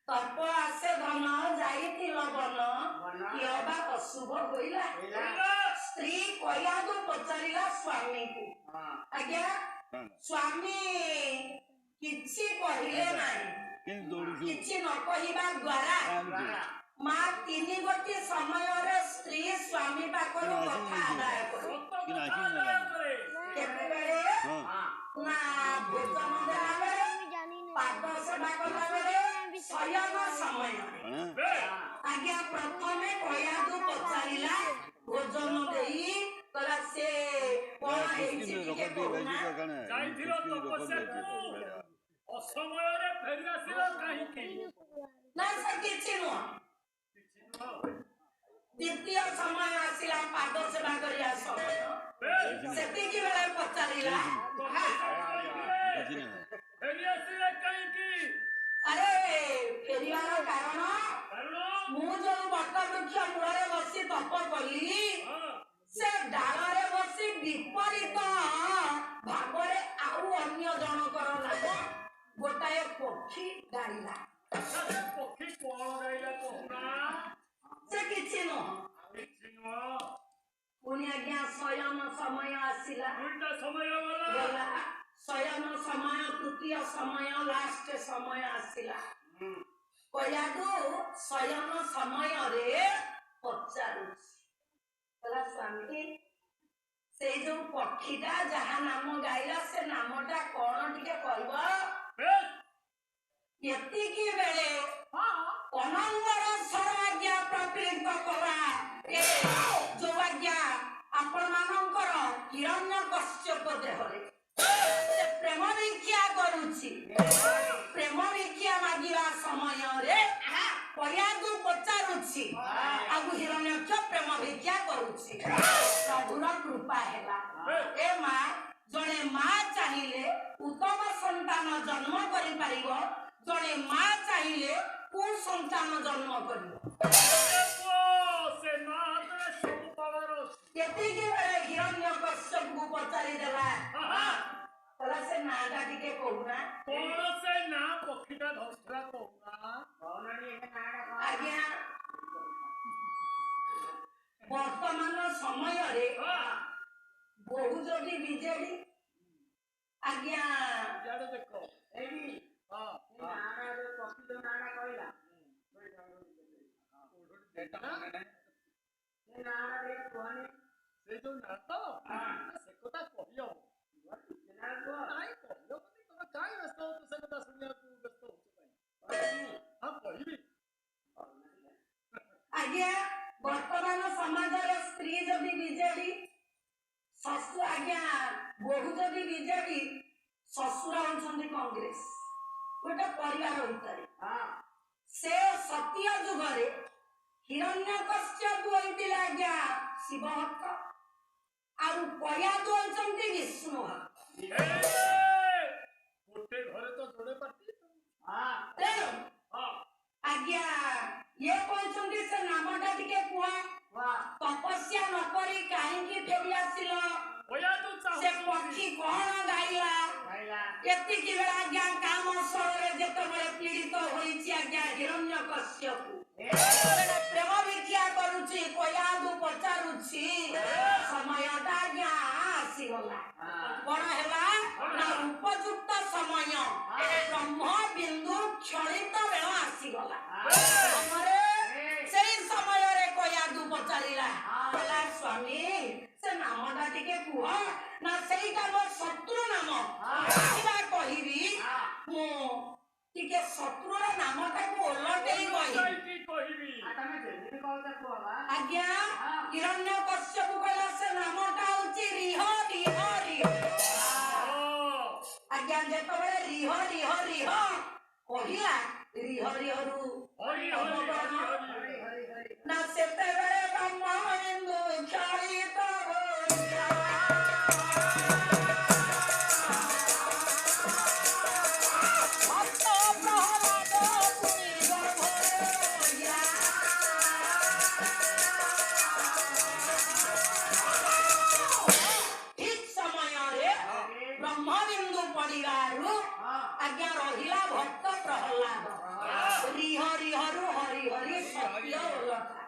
तप आसे धन जाइथिल बन कियबा अशुभ होइला स्त्री कयादु पचारिला स्वामी को आज्ञा स्वामी किछि कहिले नाही किछि न कहिबा द्वारा मा तीनी गोटी समय रे स्त्री स्वामी पाखरो कथा आदाय करो केते बेले ना भोजन देला बेले पाद सेवा कला बेले शयन समय आज्ञा प्रथमे कयादु पचारिला भोजन देई कला से कोन हेछि के कोना जाइथिलो तपस्या असमय रे फेरि आसिलो काहे की ना सकिछि न द्वितीय समय आसिला पाद सेवा करिया समय सेति की बेला पचारिला फेरि आसिले काहे की अरे फेरिवार कारण मु जो बट वृक्ष मूल बसी तप कली से डाल रे बसी विपरीत भागरे आउ अन्य जनकर नाम गोटाए पक्षी गाइला पक्षी कोन गाइला कोना से किछि न पुनि आज्ञा शयन समय आसिला उल्टा समय गला शयन समय तृतीय समय लास्ट समय आसिला कयादु शयन समय रे पचारुछि कला स्वामी से जो पक्षीटा जहा नाम गाइला से नामटा कोन टिके कहबो यति की बेले अनंतर सर्वज्ञा प्रकृत कला ए जो आज्ञा आपण मानकर हिरण्यकश्यप देहरे प्रेम भिक्षा करूछि प्रेम भिक्षा मागिला समय रे कयादु पचारुछि आगु हिरण्यक्ष प्रेम भिक्षा करूछि प्रभुर कृपा हैला ए मां जणे मां चाहिले उत्तम संतान जन्म करि पारिबो जणे मां चाहिले कोन संतान जन्म करिबो से मां सब पावर केति के बेले हिरण्यकश्यप को पचारि देला कला से नाटा टिके कहूना कोन से ना पक्षीटा धरला कहूना कोननी ए नाटा आज्ञा वर्तमान समय रे बहु जदी बीजेडी आज्ञा जाडे देखो एडी हां नाटा रे पक्षी तो नाटा कहला ए नाटा रे कोनी से जो नाटा से कोता कहियो नहीं कहियो तुम काई व्यस्त हो तो से कथा सुनिया तू व्यस्त हो पाई हां कहिबी आज्ञा वर्तमान समाज रे स्त्री जदी बीजेडी ससुर आज्ञा बहु जदी बीजेडी ससुर होछंदी कांग्रेस गोटे परिवार होइतरे से सत्य जुग रे हिरण्यकश्यप होइतिला आज्ञा शिव भक्त आउ कयादु होछंदी विष्णु भक्त गोटे घरे तो जोड़े पार्टी आज्ञा ये कहछंदी से नामटा टिके कुआ तपस्या न करी काहे की फेरि आसिलो से पक्षी कोन गाइला एति की बेला आज्ञा काम सरे जते बळे पीड़ित होईछि आज्ञा हिरण्यकश्यप प्रेम भिक्षा करूछि कयादु पचारुछि समयटा आज्ञा आसी गला कोन हैला ना उपयुक्त समय ब्रह्म बिंदु क्षणित बेला आसी गला हमरे सेई समय रे कयादु पचारिला बोला स्वामी से नामटा टिके कुह ना सेईटा मोर शत्रु नाम किबा कहिबी मो टिके शत्रुर नामटा को ओलटेई कहिबी तमे जेति कहता कुहबा आज्ञा हिरण्यकश्यप कहला से नामटा होछि रिह रिह रिह आज्ञा जेतो बेले रिह रिह रिह कहिला रिह रिह रु हरि हरि हरि हरि ना सेते बेले ब्रह्मानंद क्षणित होइला ब्रह्मबिंदु परिवार आज्ञा रहिला भक्त प्रहलाद रिह ପ୍ରିୟ ଅଲଗା